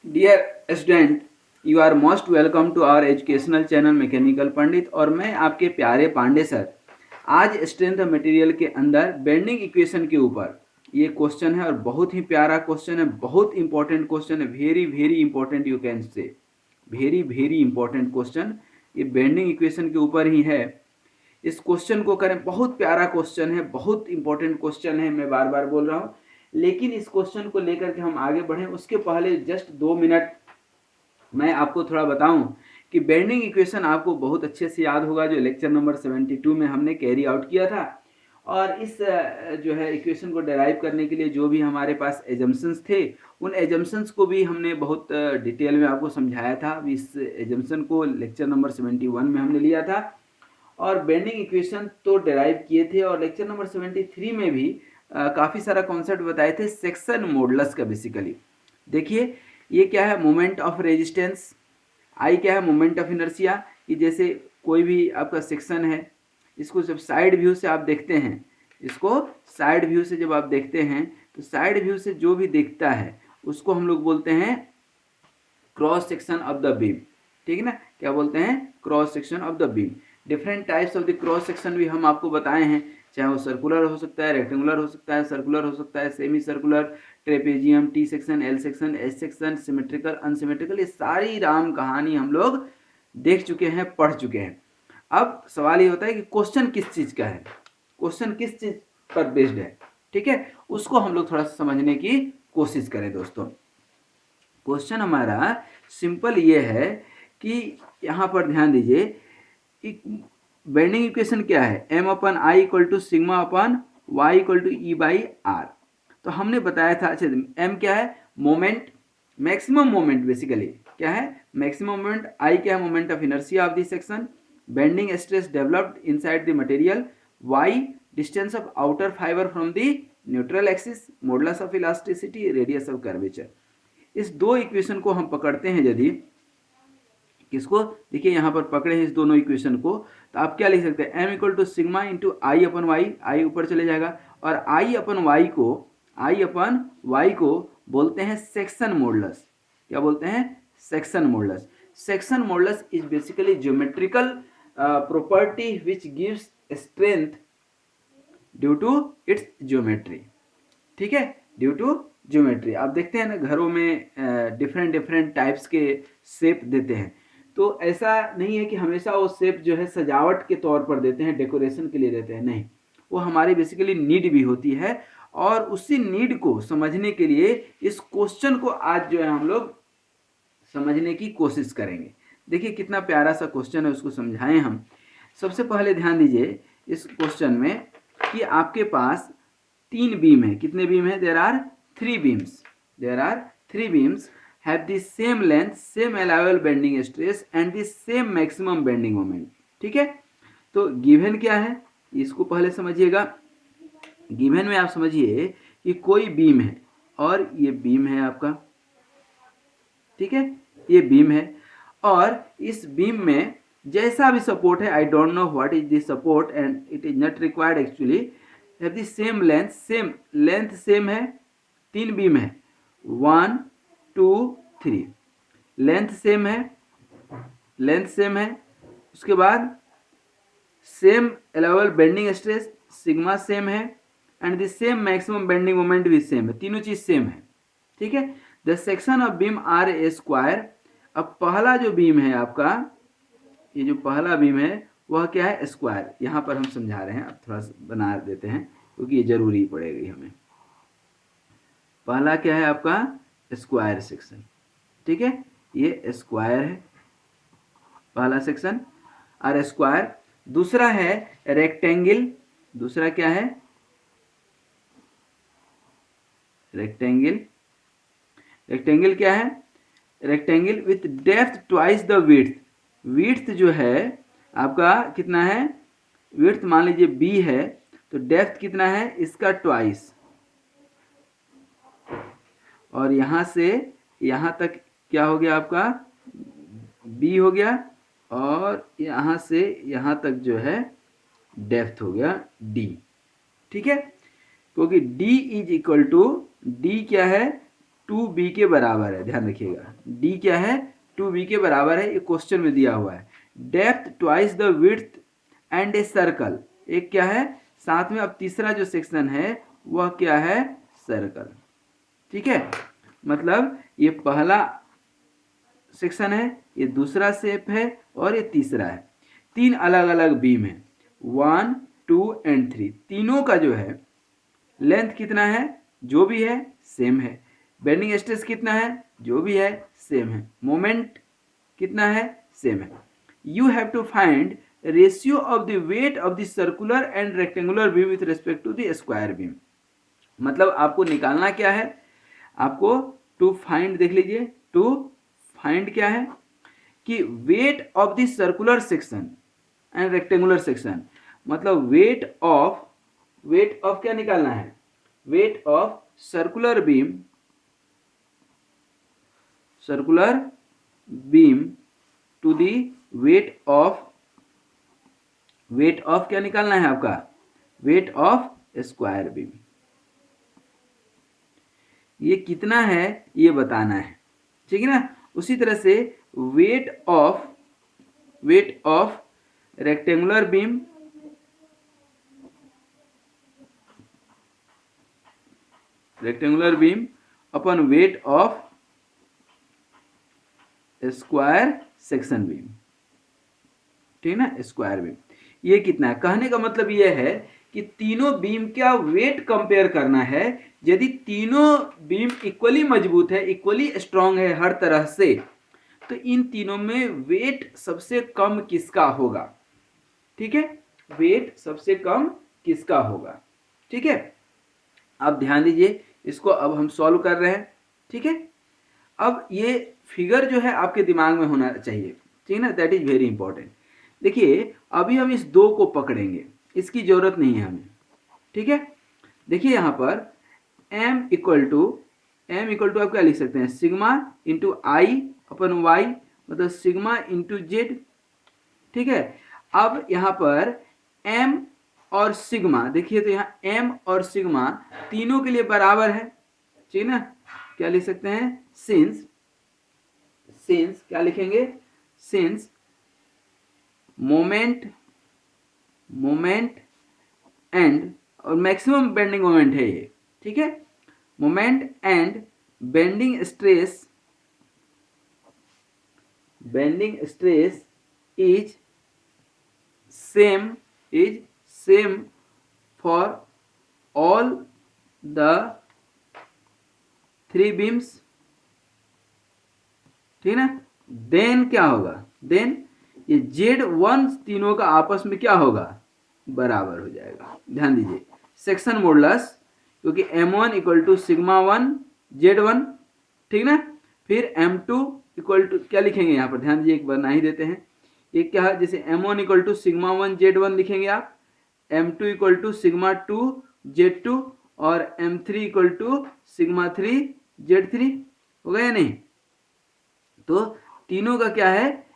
Dear student, you are most welcome to our educational channel mechanical Pandit. और मैं आपके प्यारे पांडे सर। आज स्ट्रेंथ मटेरियल के अंदर बेंडिंग इक्वेशन के ऊपर ये क्वेश्चन है और बहुत ही प्यारा क्वेश्चन है, बहुत इंपॉर्टेंट क्वेश्चन है, very very important, you can say very very important question. ये बेंडिंग इक्वेशन के ऊपर ही है। इस क्वेश्चन को करें, बहुत प्यारा क्वेश्चन है, बहुत इंपॉर्टेंट क्वेश्चन है, मैं बार बार बोल रहा हूँ। लेकिन इस क्वेश्चन को लेकर के हम आगे बढ़ें उसके पहले जस्ट 2 मिनट मैं आपको थोड़ा बताऊं कि बेंडिंग इक्वेशन आपको बहुत अच्छे से याद होगा, जो लेक्चर नंबर 72 में हमने कैरी आउट किया था। और इस जो है इक्वेशन को डेराइव करने के लिए जो भी हमारे पास एजम्पशंस थे, उन एजम्पशंस को भी हमने बहुत डिटेल में आपको समझाया था। इस एजम्पशन को लेक्चर नंबर 71 में हमने लिया था और बेंडिंग इक्वेशन तो डेराइव किए थे। और लेक्चर नंबर 73 में भी काफ़ी सारा कॉन्सेप्ट बताए थे सेक्शन मॉडुलस का। बेसिकली देखिए, ये क्या है, मोमेंट ऑफ रेजिस्टेंस। आई क्या है, मोमेंट ऑफ इनर्शिया। कि जैसे कोई भी आपका सेक्शन है, इसको जब साइड व्यू से आप देखते हैं, इसको साइड व्यू से जब आप देखते हैं तो साइड व्यू से जो भी दिखता है उसको हम लोग बोलते हैं cross section of the beam. ठीक है ना, क्या बोलते हैं, cross section of the beam. Different types of the cross section भी हम आपको बताए हैं, चाहे वो सर्कुलर हो सकता है, रेक्टेंगुलर हो सकता है, सर्कुलर हो सकता है, semi circular, trapezium, T section, L section, S section, symmetrical, unsymmetrical, ये सारी राम कहानी हम लोग देख चुके हैं, पढ़ चुके हैं। अब सवाल ये होता है कि क्वेश्चन किस चीज का है, क्वेश्चन किस चीज पर बेस्ड है। ठीक है, उसको हम लोग थोड़ा सा समझने की कोशिश करें दोस्तों। क्वेश्चन हमारा सिंपल ये है कि यहाँ पर ध्यान दीजिए, बेंडिंग इक्वेशन क्या है, M upon I equal to sigma upon Y equal to E by R. तो हमने बताया था, अच्छा एम क्या है, मोमेंट, मैक्सिमम मोमेंट। बेसिकली क्या है, मैक्सिमम मोमेंट। आई क्या है, moment of inertia of this section. Bending stress developed inside the material. Y distance of outer fibre from the neutral axis. Modulus of elasticity, radius of curvature. इस दो equation को हम पकड़ते हैं यदि, किसको, देखिए यहाँ पर पकड़े हैं इस दोनों इक्वेशन को, तो आप क्या लिख सकते हैं, M equal to sigma into I अपन वाई, आई ऊपर चले जाएगा, और आई अपन वाई को बोलते हैं सेक्शन मॉडुलस। क्या बोलते हैं, section modulus. Section modulus is basically geometrical property which gives strength due to its geometry. ठीक है, ड्यू टू ज्योमेट्री। आप देखते हैं ना, घरों में डिफरेंट डिफरेंट टाइप्स के शेप देते हैं, तो ऐसा नहीं है कि हमेशा वो शेप जो है सजावट के तौर पर देते हैं, डेकोरेशन के लिए देते हैं, नहीं, वो हमारी बेसिकली नीड भी होती है। और उसी नीड को समझने के लिए इस क्वेश्चन को आज जो है हम लोग समझने की कोशिश करेंगे। देखिए कितना प्यारा सा क्वेश्चन है, उसको समझाएं हम। सबसे पहले ध्यान दीजिए इस क्वेश्चन में कि आपके पास 3 बीम है। कितने बीम है, there are 3 beams, there are 3 beams have the same length, same allowable bending stress and the same maximum bending moment। ठीक है, तो गिवन क्या है, इसको पहले समझिएगा। गिवन में आप समझिए कि कोई बीम है और ये बीम है आपका, ठीक है, ये बीम है, और इस बीम में जैसा भी सपोर्ट है, I don't know what is this support and it is not required actually, have the same length, same length same है। 3 बीम है, 1 2 3, लेंथ सेम है, लेंथ सेम है। उसके बाद same allowable bending stress sigma same है, and the same maximum bending moment भी same है, तीनों चीज सेम है। ठीक है, the section of beam are a square. अब पहला जो बीम है आपका, ये जो पहला बीम है वह क्या है, स्क्वायर। यहाँ पर हम समझा रहे हैं, अब थोड़ा सा बना देते हैं क्योंकि ये जरूरी पड़ेगी हमें। पहला क्या है आपका, स्क्वायर सेक्शन। ठीक है, ये स्क्वायर है पहला सेक्शन, आर स्क्वायर। दूसरा है रेक्टेंगल। दूसरा क्या है, रेक्टेंगल। रेक्टेंगल क्या है, rectangle with depth twice the width. Width जो है आपका कितना है, विड्थ मान लीजिए बी है, तो डेप्थ कितना है इसका ट्वाइस, और यहां से यहां तक क्या हो गया आपका, बी हो गया, और यहां से यहां तक जो है डेप्थ हो गया डी। ठीक है, क्योंकि d is equal to, D क्या है 2b के बराबर है, ध्यान रखिएगा d क्या है 2b के बराबर है, ये क्वेश्चन में दिया हुआ है। Depth twice the width and a circle, एक क्या है साथ में अब तीसरा जो सेक्शन है वह क्या है सर्कल। ठीक है, मतलब ये पहला सेक्शन है, ये दूसरा शेप है और ये तीसरा है। तीन अलग अलग बीम है 1 2 एंड 3, तीनों का जो है लेंथ कितना है जो भी है सेम है, बेंडिंग स्ट्रेस कितना है जो भी है सेम है, मोमेंट कितना है सेम है। You have to find ratio of the weight of the circular and rectangular beam with respect to the square beam. मतलब आपको निकालना क्या है, आपको टू फाइंड, देख लीजिए टू फाइंड क्या है कि weight of the circular section and rectangular section, मतलब वेट ऑफ क्या निकालना है, weight of circular beam to the weight of क्या निकालना है आपका, वेट ऑफ स्क्वायर बीम। ये कितना है ये बताना है, ठीक है ना। उसी तरह से वेट ऑफ रेक्टेंगुलर बीम अपन weight of square section beam, ठीक है ना, स्क्वायर बीम। ये कितना है, कहने का मतलब ये है कि तीनों बीम का वेट कंपेयर करना है। यदि तीनों बीम इक्वली मजबूत है, इक्वली स्ट्रांग है हर तरह से, तो इन तीनों में वेट सबसे कम किसका होगा, ठीक है, वेट सबसे कम किसका होगा। ठीक है, अब ध्यान दीजिए, इसको अब हम सॉल्व कर रहे हैं। ठीक है, अब ये फिगर जो है आपके दिमाग में होना चाहिए, ठीक है ना, दैट इज वेरी इंपॉर्टेंट। देखिए अभी हम इस दो को पकड़ेंगे, इसकी जरूरत नहीं है हमें। ठीक है, देखिए यहाँ पर m इक्वल टू आप क्या लिख सकते हैं, सिग्मा इंटू आई अपन वाई, मतलब सिग्मा इंटू जेड। ठीक है, अब यहाँ पर m और सिग्मा देखिए, तो यहाँ m और सिग्मा तीनों के लिए बराबर है, ठीक है ना। क्या लिख सकते हैं, सिंस क्या लिखेंगे, सिंस मोमेंट एंड, और मैक्सिमम बेंडिंग मोमेंट है ये, ठीक है, moment and bending stress is same for all the three beams, ठीक है ना। देन क्या होगा, देन ये Z1 तीनों का आपस में क्या होगा, बराबर हो जाएगा। ध्यान दीजिए सेक्शन मॉडुलस, क्योंकि M1 equal to sigma 1 Z1, ठीक ना। फिर M2 इक्वल टू क्या लिखेंगे यहाँ पर, ध्यान दीजिए एक बना ही देते हैं। ये क्या है, जैसे M1 equal to sigma 1 Z1 लिखेंगे आप, M2 equal to sigma 2 Z2 और M3 equal to sigma 3 Z3, हो गया या नहीं। तो तीनों का क्या है,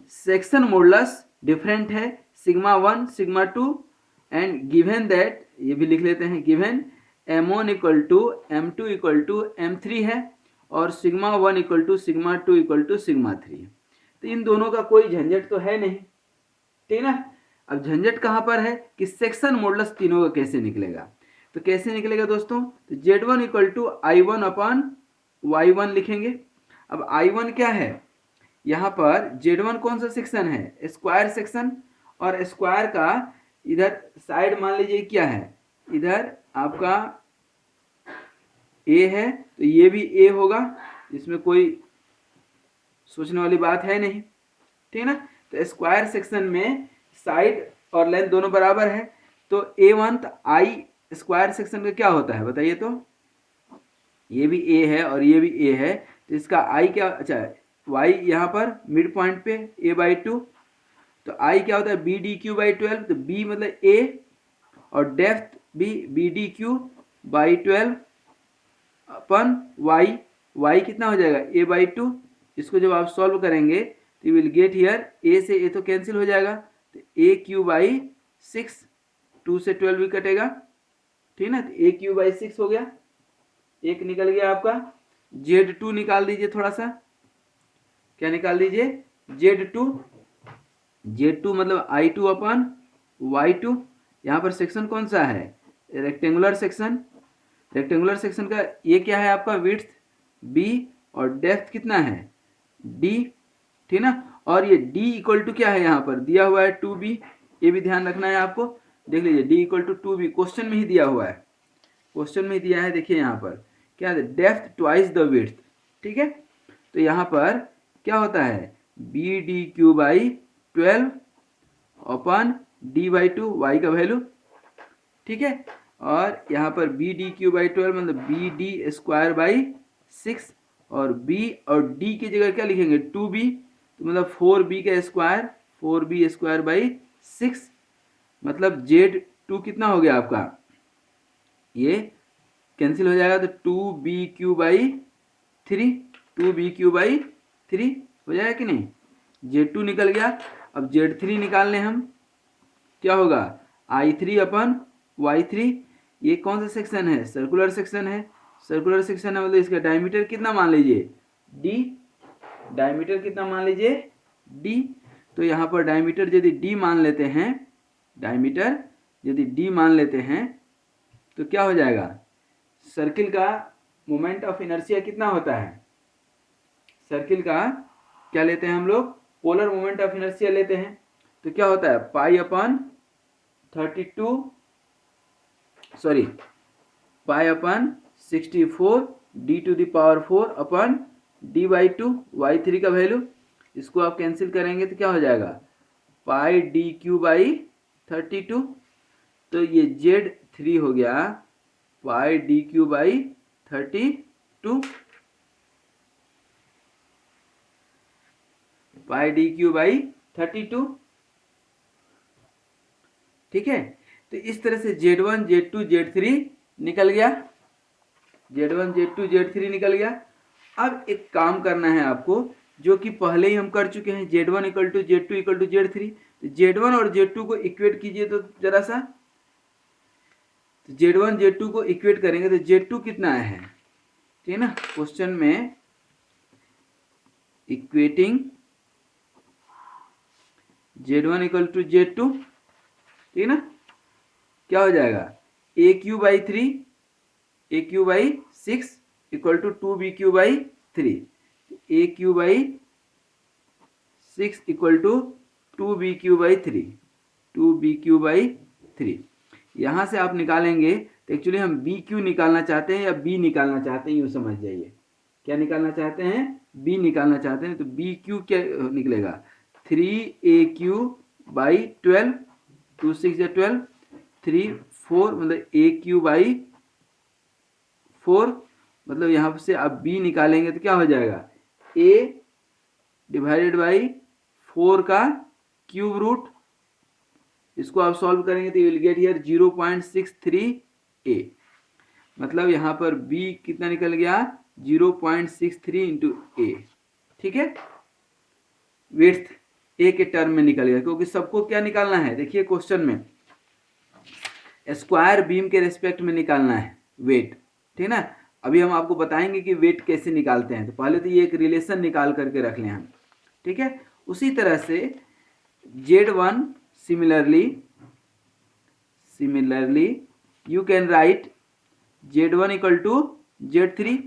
सेक्शन मॉडुलस डिफरेंट है, sigma 1 sigma 2, and given that, ये भी लिख लेते हैं, given M1 equal to M2 equal to M3 है और sigma 1 equal to sigma 2 equal to sigma 3 है। तो इन दोनों का कोई झंझट तो है नहीं, ठीक ना। अब झंझट कहाँ पर है कि सेक्शन मॉडुलस तीनों का कैसे निकलेगा। तो कैसे निकलेगा दोस्तों, तो Z1 equal to I1 upon Y1 लिखेंगे। अब I1 क्या है, यहाँ पर Z1 कौन सा सेक्शन है, स्क्वायर सेक्शन, और स्क्वायर का इधर साइड मान लीजिए क्या है, इधर आपका A है, तो ये भी A होगा, इसमें कोई सोचने वाली बात है नहीं, ठीक है ना। तो स्क्वायर सेक्शन में साइड और लेंथ दोनों बराबर है, तो A1 तो I स्क्वायर सेक्शन का क्या होता है बताइए, तो ये भी A है और ये भी A है, तो इसका I क्या, अच्छा y यहाँ पर मिड पॉइंट पे a/2, तो I क्या होता है BDQ/12, तो B मतलब A और डेप्थ भी BDQ/12 अपन y कितना हो जाएगा a/2। इसको जब आप सॉल्व करेंगे तो you will get here, a से a तो कैंसिल हो जाएगा, तो AQ/6, 2 से 12 भी कटेगा, ठीक है ना, तो AQ/6 हो गया, एक निकल गया आपका। Z2 निकाल दीजिए थोड़ा सा, क्या निकाल दीजिए, Z2। Z2 मतलब I2 अपन Y2। यहाँ पर सेक्शन कौन सा है, रेक्टेंगुलर सेक्शन। रेक्टेंगुलर सेक्शन का ये क्या है आपका, विड्थ B और डेप्थ कितना है D, ठीक ना। और ये D इक्वल टू क्या है, यहाँ पर दिया हुआ है 2B, ये भी ध्यान रखना है आपको। देख लीजिए D equal to 2B question में ही दिया हुआ है, क्वेश्चन में ही दिया है। देखिए यहाँ पर क्या है, डेप्थ ट्वाइस द विड्थ, ठीक है। तो यहाँ पर क्या होता है, B D Q by 12 upon D by 2, Y का वैल्यू, ठीक है। और यहाँ पर बी डी क्यू बाई 12 मतलब बी डी स्क्वायर बाई 6, और बी और डी की जगह क्या लिखेंगे 2b, तो मतलब 4b का स्क्वायर, 4b स्क्वायर बाई 6, मतलब Z2 कितना हो गया आपका, ये कैंसिल हो जाएगा, तो 2BQ बाई 3, 2BQ बाई 3 हो जाएगा कि नहीं, Z2 निकल गया। अब Z3 निकालने हम, क्या होगा, I3 अपन Y3। ये कौन सा सेक्शन है, सर्कुलर सेक्शन है। सर्कुलर सेक्शन है मतलब इसका डायमीटर कितना मान लीजिए D, डायमीटर कितना मान लीजिए D। तो यहाँ पर डायमीटर यदि D मान लेते हैं, डायमीटर यदि D मान लेते हैं तो क्या हो जाएगा, सर्किल का मोमेंट ऑफ इनर्शिया कितना होता है, सर्किल का क्या लेते हैं हम लोग, पोलर मोमेंट ऑफ इनर्शिया लेते हैं। तो क्या होता है, pi upon 32, sorry pi upon 64 D to the power 4 upon D by 2, Y3 का वैल्यू, इसको आप कैंसिल करेंगे तो क्या हो जाएगा, पाई डी क्यू बाई 32। तो ये Z3 हो गया pi D Q by 32, pi D Q by 32, ठीक है। तो इस तरह से Z1 Z2 Z3 निकल गया, Z1 Z2 Z3 निकल गया। अब एक काम करना है आपको, जो कि पहले ही हम कर चुके हैं, Z1 equal to Z2 equal to Z3। तो Z1 और Z2 को इक्वेट कीजिए तो जरा सा, तो Z1 Z2 को इक्वेट करेंगे तो Z2 कितना है, ठीक है ना। क्वेश्चन में equating Z1 equal to Z2, ठीक है ना, क्या हो जाएगा, A Q by 3, A Q by 6 equal to 2BQ by 3, A Q by 6 equal to 2BQ by 3, 2BQ by 3। यहाँ से आप निकालेंगे तो एक्चुअली हम BQ निकालना चाहते हैं या B निकालना चाहते हैं, यूँ समझ जाइए, क्या निकालना चाहते हैं, B निकालना चाहते हैं। तो BQ क्या निकलेगा, 3AQ बाई 12, 2 6 12, 3 4 मतलब AQ बाई 4, मतलब यहाँ से आप B निकालेंगे तो क्या हो जाएगा, A डिवाइडेड बाई 4 का क्यूब रूट, इसको आप सॉल्व करेंगे तो you will get here 0.63A, मतलब यहाँ पर B कितना निकल गया 0.63 इंटू A, ठीक है। विड्थ A के टर्म में निकल गया, क्योंकि सबको क्या निकालना है, देखिए क्वेश्चन में स्क्वायर बीम के रेस्पेक्ट में निकालना है वेट, ठीक है ना। अभी हम आपको बताएंगे कि वेट कैसे निकालते हैं, तो पहले तो ये एक रिलेशन निकाल करके रख लें हम, ठीक है। उसी तरह से Z1 similarly you can write Z1 equal to Z3।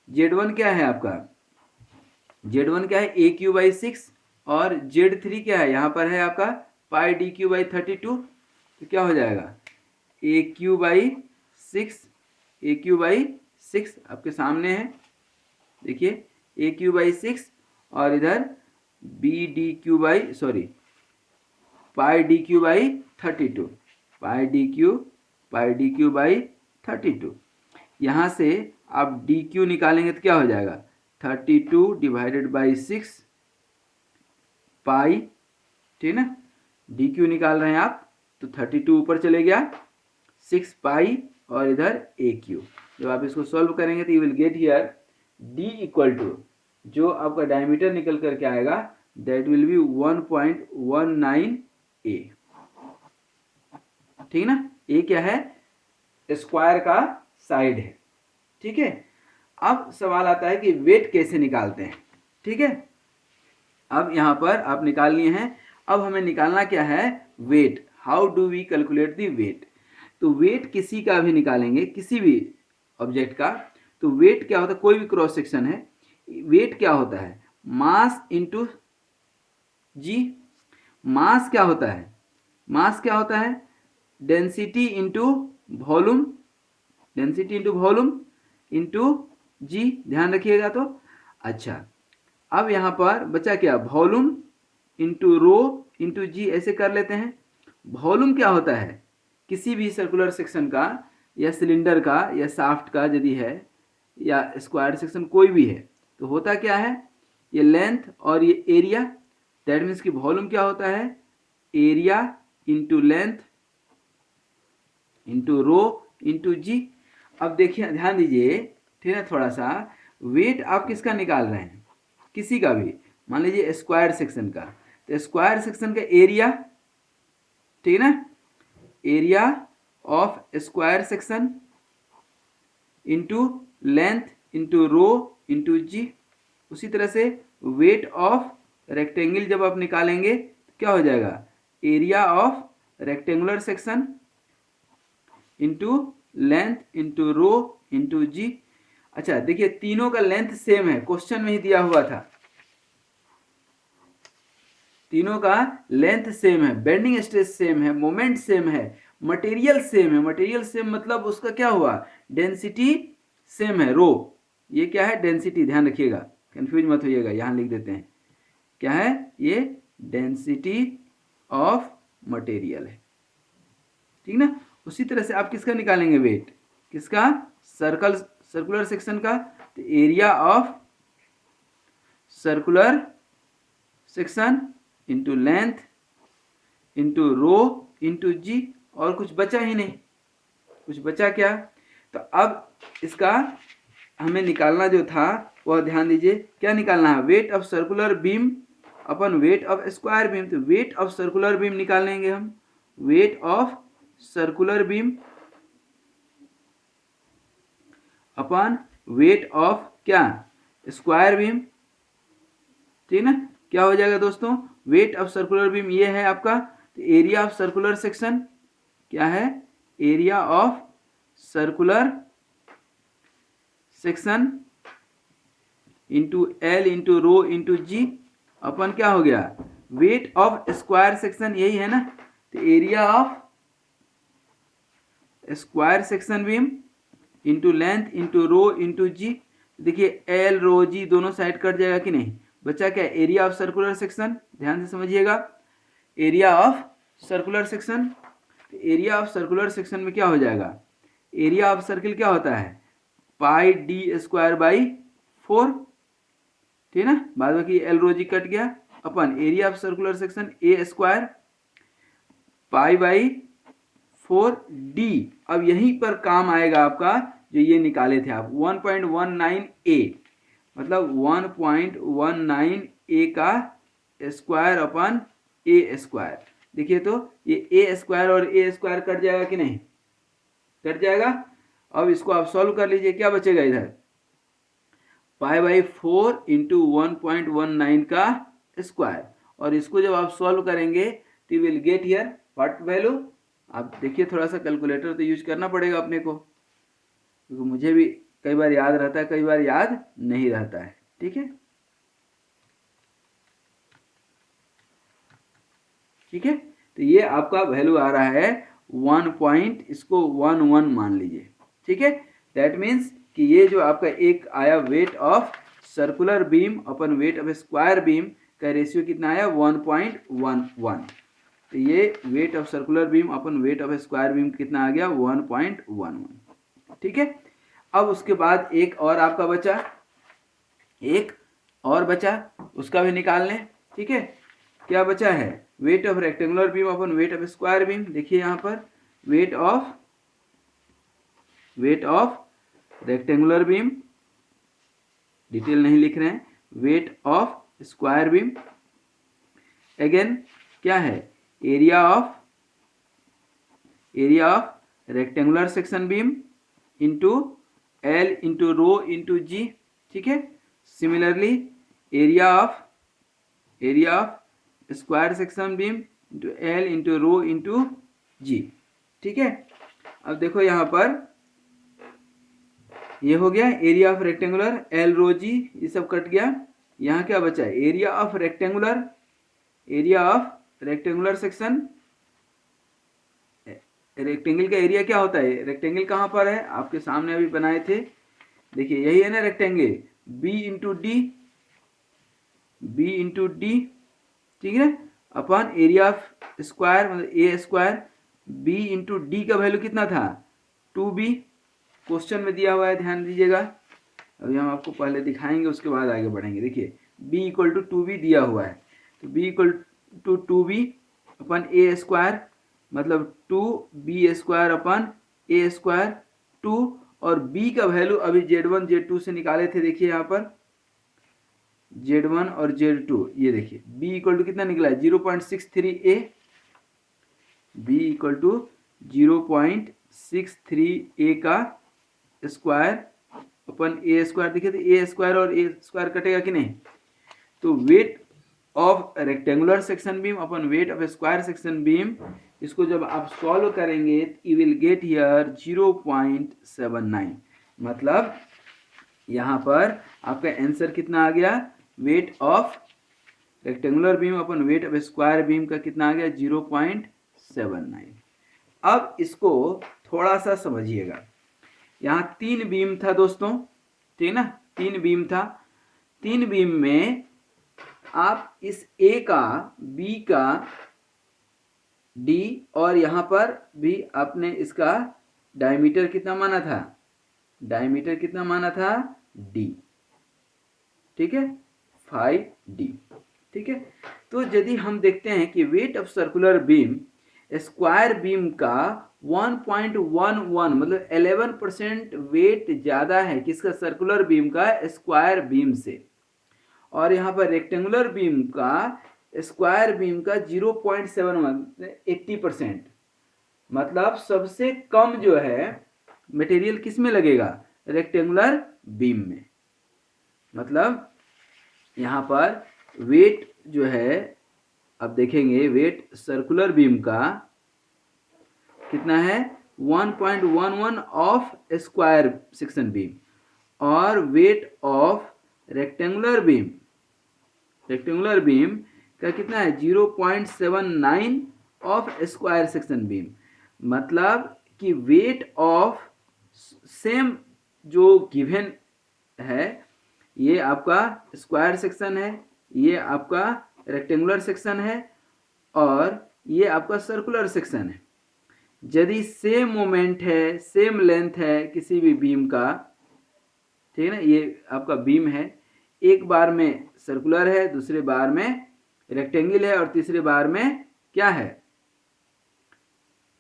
Z1 क्या है आपका, Z1 क्या है AQ बाई 6, और Z3 क्या है, यहाँ पर है आपका पाई DQ बाई 32। तो क्या हो जाएगा, AQ बाई 6, AQ बाई 6 आपके सामने है, देखिए AQ बाई 6, और इधर BDQ by sorry pi DQ by 32, pi DQ by 32। यहाँ से आप DQ निकालेंगे तो क्या हो जाएगा, 32 डिवाइडेड बाई 6 पाई, ठीक है ना। DQ निकाल रहे हैं आप तो 32 ऊपर चले गया, 6 पाई और इधर AQ। जब आप इसको सॉल्व करेंगे तो you will get here D equal to, जो आपका डायमीटर निकल करके आएगा दैट विल बी 1.19A, ठीक ना। A क्या है, स्क्वायर का साइड है, ठीक है। अब सवाल आता है कि वेट कैसे निकालते हैं। ठीक है, अब यहाँ पर आप निकाल लिए हैं। अब हमें निकालना क्या है, weight. How do we calculate the weight. तो वेट किसी का भी निकालेंगे, किसी भी ऑब्जेक्ट का, तो वेट क्या होता है, कोई भी क्रॉस सेक्शन है, वेट क्या होता है, मास इंटू जी। मास क्या होता है, मास क्या होता है, density into volume, density into volume into g, ध्यान रखिएगा। तो अच्छा, अब यहाँ पर बचा क्या, volume into rho into g, ऐसे कर लेते हैं। वॉल्यूम क्या होता है, किसी भी सर्कुलर सेक्शन का या सिलेंडर का या शाफ्ट का यदि है या स्क्वायर सेक्शन कोई भी है, तो होता क्या है, ये लेंथ और ये एरिया, दैट मीन्स कि वॉल्यूम क्या होता है, area into length into rho into g. अब देखिए, ध्यान दीजिए, ठीक है, थोड़ा सा वेट आप किसका निकाल रहे हैं, किसी का भी, मान लीजिए स्क्वायर सेक्शन का, तो स्क्वायर सेक्शन का एरिया, ठीक है ना, area of square section into length into rho into g. उसी तरह से वेट ऑफ रेक्टेंगल जब आप निकालेंगे तो क्या हो जाएगा, area of rectangular section into length into rho into g. अच्छा देखिए, तीनों का लेंथ सेम है, क्वेश्चन में ही दिया हुआ था, तीनों का लेंथ सेम है, बेंडिंग स्ट्रेस सेम है, मोमेंट सेम है, मटेरियल सेम है। मटेरियल सेम मतलब उसका क्या हुआ, डेंसिटी सेम है, रो, ये क्या है, डेंसिटी, ध्यान रखिएगा, कंफ्यूज मत होइएगा, यहां लिख देते हैं, क्या है ये, डेंसिटी ऑफ मटेरियल है, ठीक ना। उसी तरह से आप किसका निकालेंगे वेट, किसका, सर्कुलर सेक्शन का, तो area of circular section into length into rho into g, और कुछ बचा ही नहीं, कुछ बचा क्या। तो अब इसका हमें निकालना जो था वह, ध्यान दीजिए, क्या निकालना है, वेट ऑफ सर्कुलर बीम अपन वेट ऑफ स्क्वायर बीम। तो वेट ऑफ सर्कुलर बीम निकाल लेंगे हम, वेट ऑफ सर्कुलर बीम अपन वेट ऑफ क्या, स्क्वायर बीम, ठीक ना। क्या हो जाएगा दोस्तों, वेट ऑफ सर्कुलर बीम ये है आपका, तो एरिया ऑफ सर्कुलर सेक्शन क्या है, area of circular section into L into rho into g, अपन क्या हो गया, वेट ऑफ स्क्वायर सेक्शन, यही है ना, तो area of square section beam into length into rho into g. देखिए एल रो जी दोनों साइड कट जाएगा कि नहीं, बचा क्या, एरिया ऑफ सर्कुलर सेक्शन, ध्यान से समझिएगा, area of circular section. Area of circular section में क्या हो जाएगा, एरिया ऑफ सर्किल क्या होता है, पाई डी स्क्वायर बाई 4, ठीक है ना, बाद बाकी एल रो जी कट गया, अपन area of circular section A square pi by 4d। अब यहीं पर काम आएगा आपका जो ये निकाले थे आप, 1.19 ए, मतलब 1.19 ए का स्क्वायर अपन ए स्क्वायर। देखिए तो ये ए स्क्वायर और ए स्क्वायर कट जाएगा कि नहीं, कट जाएगा। अब इसको आप सॉल्व कर लीजिए, क्या बचेगा इधर, पाई बाई 4 इंटू 1.19 का स्क्वायर, और इसको जब आप सॉल्व करेंगे तो you will get here what value. आप देखिए, थोड़ा सा कैलकुलेटर तो यूज करना पड़ेगा अपने को, क्योंकि मुझे भी कई बार याद रहता है, कई बार याद नहीं रहता है, ठीक है, ठीक है। तो ये आपका वैल्यू आ रहा है 1 पॉइंट, इसको 1 मान लीजिए, ठीक है। दैट मीन्स कि ये जो आपका एक आया वेट ऑफ सर्कुलर बीम अपन वेट ऑफ स्क्वायर बीम का रेशियो कितना आया, 1.11। तो ये वेट ऑफ सर्कुलर बीम अपन वेट ऑफ स्क्वायर बीम कितना आ गया, 1.11, ठीक है। अब उसके बाद एक और आपका बचा, एक और बचा, उसका भी निकाल लें, ठीक है। क्या बचा है, वेट ऑफ रेक्टेंगुलर बीम अपन वेट ऑफ स्क्वायर बीम। देखिए यहाँ पर weight of rectangular beam, detail नहीं लिख रहे हैं, weight of square beam, again क्या है, area of rectangular section beam into L into rho into g, ठीक है। Similarly area of square section beam into L into rho into g, ठीक है। अब देखो यहाँ पर ये हो गया एरिया ऑफ रेक्टेंगुलर, एल रो जी ये सब कट गया। यहाँ क्या बचा है, area of rectangular section. Rectangle का एरिया क्या होता है, रेक्टेंगल कहाँ पर है, आपके सामने अभी बनाए थे, देखिए यही है ना रेक्टेंगल, बी इंटू डी, ठीक है, अपॉन एरिया ऑफ स्क्वायर मतलब ए स्क्वायर, बी इंटू डी का वैल्यू कितना था 2b, क्वेश्चन में दिया हुआ है, ध्यान दीजिएगा। अभी हम आपको पहले दिखाएंगे उसके बाद आगे बढ़ेंगे। देखिए b इक्वल टू 2b दिया हुआ है, तो b equal to 2b upon A square मतलब 2b square upon A square 2, और b का वैल्यू अभी z1 z2 से निकाले थे, देखिए यहाँ पर z1 और z2, ये देखिए b इक्वल टू कितना निकला है 0.63a, b equal to 0.63a का स्क्वायर अपन ए स्क्वायर, देखिए तो ए स्क्वायर और ए स्क्वायर कटेगा कि नहीं, तो wait of rectangular section beam अपन weight of square section beam, इसको जब आप सॉल्व करेंगे यू विल गेट हियर 0.79, मतलब यहाँ पर आपका आंसर कितना आ गया, वेट ऑफ रेक्टेंगुलर बीम अपन वेट ऑफ स्क्वायर बीम का कितना आ गया 0.79। अब इसको थोड़ा सा समझिएगा, यहाँ 3 बीम था दोस्तों, ठीक ना, 3 बीम था, 3 बीम में आप इस ए का, बी का, डी और यहाँ पर भी आपने इसका डायमीटर कितना माना था, डी, ठीक है 5d, ठीक है। तो यदि हम देखते हैं कि weight of circular beam square beam का 1.11 मतलब 11% वेट ज़्यादा है किसका, सर्कुलर बीम का स्क्वायर बीम से, और यहाँ पर रेक्टेंगुलर बीम का स्क्वायर बीम का 0.71 80%, मतलब सबसे कम जो है मटेरियल किस में लगेगा, रेक्टेंगुलर बीम में। मतलब यहाँ पर वेट जो है, अब देखेंगे वेट सर्कुलर बीम का कितना है 1.11 ऑफ स्क्वायर सेक्शन बीम, और वेट ऑफ रेक्टेंगुलर बीम का कितना है 0.79 ऑफ स्क्वायर सेक्शन बीम, मतलब कि वेट ऑफ सेम जो गिवन है, ये आपका स्क्वायर सेक्शन है, ये आपका रेक्टेंगुलर सेक्शन है, और ये आपका सर्कुलर सेक्शन है। यदि सेम मोमेंट है, सेम लेंथ है किसी भी बीम का, ठीक है ना, ये आपका बीम है, एक बार में सर्कुलर है, दूसरे बार में रेक्टेंगल है, और तीसरे बार में क्या है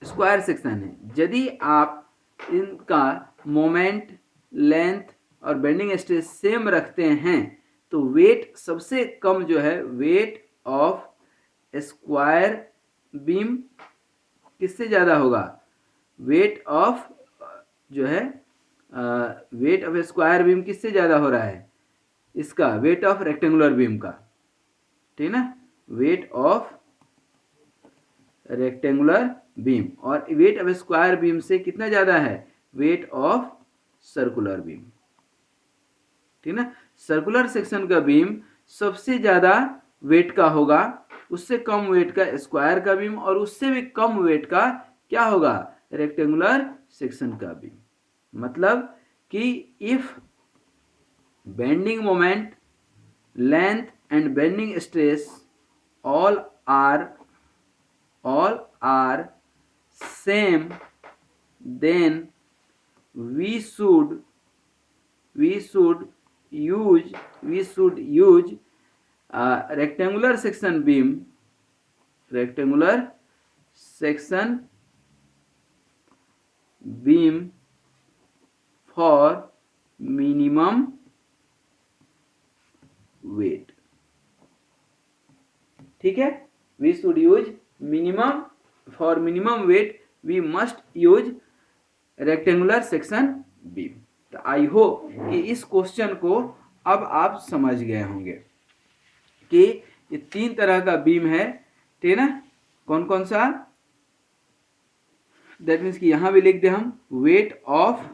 स्क्वायर सेक्शन है। यदि आप इनका मोमेंट, लेंथ और बेंडिंग स्ट्रेस सेम रखते हैं तो वेट सबसे कम जो है वेट ऑफ स्क्वायर बीम किससे ज़्यादा होगा, वेट ऑफ जो है वेट ऑफ स्क्वायर बीम किससे ज़्यादा हो रहा है, इसका वेट ऑफ रेक्टेंगुलर बीम का, ठीक ना, वेट ऑफ रेक्टेंगुलर बीम, और वेट ऑफ स्क्वायर बीम से कितना ज़्यादा है, वेट ऑफ सर्कुलर बीम, ठीक ना। सर्कुलर सेक्शन का बीम सबसे ज़्यादा वेट का होगा, उससे कम वेट का स्क्वायर का बीम, और उससे भी कम वेट का क्या होगा, रेक्टेंगुलर सेक्शन का बीम। मतलब कि if bending moment, length and bending stress all are same, then we should use rectangular section beam for minimum weight, ठीक है। we should use for minimum weight we must use rectangular section beam। तो आई hope कि इस question को अब आप समझ गए होंगे कि ये 3 तरह का बीम है, ठीक है ना। कौन कौन सा, दैट मीन्स कि यहां भी लिख दे हम वेट ऑफ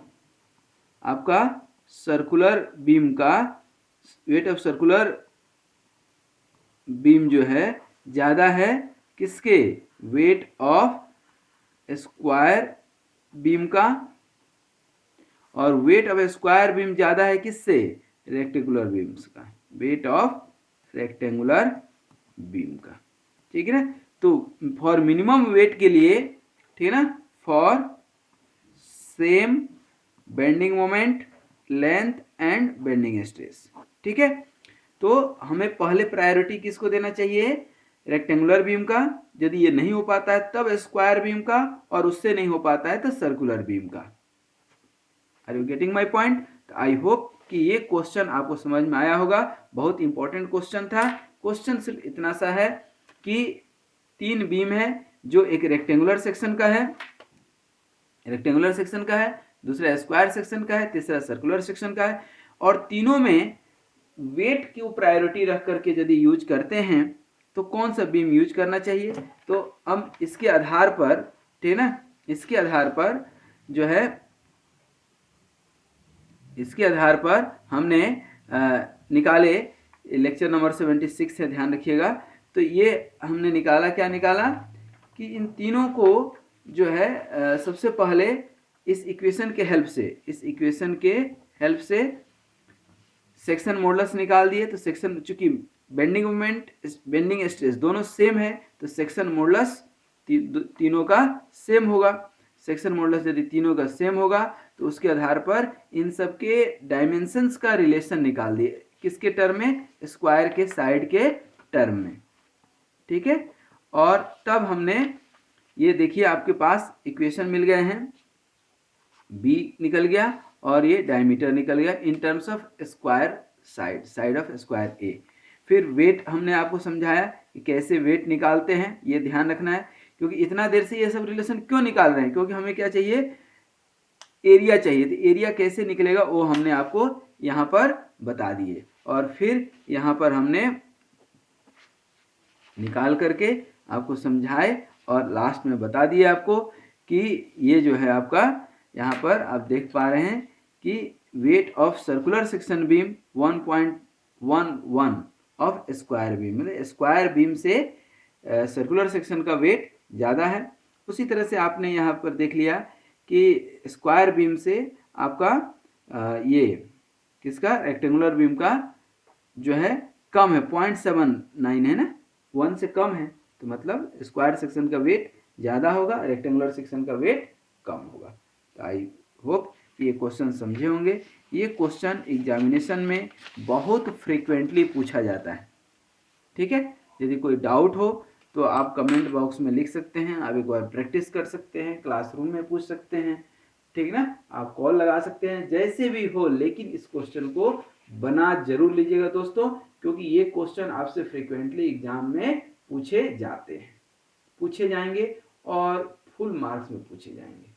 आपका सर्कुलर बीम का, वेट ऑफ सर्कुलर बीम जो है ज़्यादा है किसके, वेट ऑफ स्क्वायर बीम का, और वेट ऑफ स्क्वायर बीम ज़्यादा है किससे, रेक्टेंगुलर बीम्स का, वेट ऑफ रेक्टेंगुलर बीम का, ठीक है ना। तो फॉर मिनिमम वेट के लिए, ठीक है ना, for same bending moment, length and bending stress, ठीक है। तो हमें पहले प्रायोरिटी किसको देना चाहिए, रेक्टेंगुलर बीम का, यदि ये नहीं हो पाता है तब स्क्वायर बीम का, और उससे नहीं हो पाता है तो सर्कुलर बीम का। Are you getting my point. I hope कि ये क्वेश्चन आपको समझ में आया होगा, बहुत इंपॉर्टेंट क्वेश्चन था। क्वेश्चन सिर्फ इतना सा है कि 3 बीम है, जो एक रेक्टेंगुलर सेक्शन का है, रेक्टेंगुलर सेक्शन का है, दूसरा स्क्वायर सेक्शन का है, तीसरा सर्कुलर सेक्शन का है, और तीनों में वेट की प्रायोरिटी रख करके यदि यूज करते हैं तो कौन सा बीम यूज करना चाहिए। तो हम इसके आधार पर, ठीक है ना, इसके आधार पर जो है, इसके आधार पर हमने निकाले, लेक्चर नंबर 76 है, ध्यान रखिएगा। तो ये हमने निकाला, क्या निकाला कि इन तीनों को जो है सबसे पहले इस इक्वेशन के हेल्प से, इस इक्वेशन के हेल्प से सेक्शन मॉडुलस निकाल दिए। तो सेक्शन, चूंकि बेंडिंग मोमेंट बेंडिंग स्ट्रेस दोनों सेम है, तो सेक्शन मॉडुलस तीनों का सेम होगा। सेक्शन मॉडुलस यदि तीनों का सेम होगा तो उसके आधार पर इन सब के डायमेंशंस का रिलेशन निकाल दिए, किसके टर्म में, स्क्वायर के साइड के टर्म में, ठीक है। और तब हमने ये देखिए आपके पास इक्वेशन मिल गए हैं, बी निकल गया और ये डायमीटर निकल गया in terms of square side, side of square A. फिर वेट हमने आपको समझाया कि कैसे वेट निकालते हैं, ये ध्यान रखना है, क्योंकि इतना देर से ये सब रिलेशन क्यों निकाल रहे हैं, क्योंकि हमें क्या चाहिए, एरिया चाहिए। तो एरिया कैसे निकलेगा वो हमने आपको यहाँ पर बता दिए, और फिर यहाँ पर हमने निकाल करके आपको समझाए और लास्ट में बता दिए आपको कि ये जो है आपका, यहाँ पर आप देख पा रहे हैं कि weight of circular section beam 1.11 of square beam, मतलब स्क्वायर बीम से सर्कुलर सेक्शन का वेट ज़्यादा है। उसी तरह से आपने यहाँ पर देख लिया कि स्क्वायर बीम से आपका ये किसका, रेक्टेंगुलर बीम का जो है कम है, 0.79 है ना, 1 से कम है, तो मतलब स्क्वायर सेक्शन का वेट ज़्यादा होगा, रेक्टेंगुलर सेक्शन का वेट कम होगा। तो आई होप ये क्वेश्चन समझे होंगे। ये क्वेश्चन एग्जामिनेशन में बहुत फ्रीक्वेंटली पूछा जाता है, ठीक है। यदि कोई डाउट हो तो आप कमेंट बॉक्स में लिख सकते हैं, आप एक बार प्रैक्टिस कर सकते हैं, क्लासरूम में पूछ सकते हैं, ठीक ना, आप कॉल लगा सकते हैं, जैसे भी हो, लेकिन इस क्वेश्चन को बना जरूर लीजिएगा दोस्तों, क्योंकि ये क्वेश्चन आपसे फ्रीक्वेंटली एग्जाम में पूछे जाते हैं, पूछे जाएंगे और फुल मार्क्स में पूछे जाएंगे।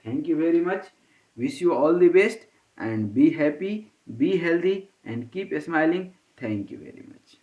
Thank you very much, wish you all the best and be happy, be healthy and keep smiling. Thank you very much.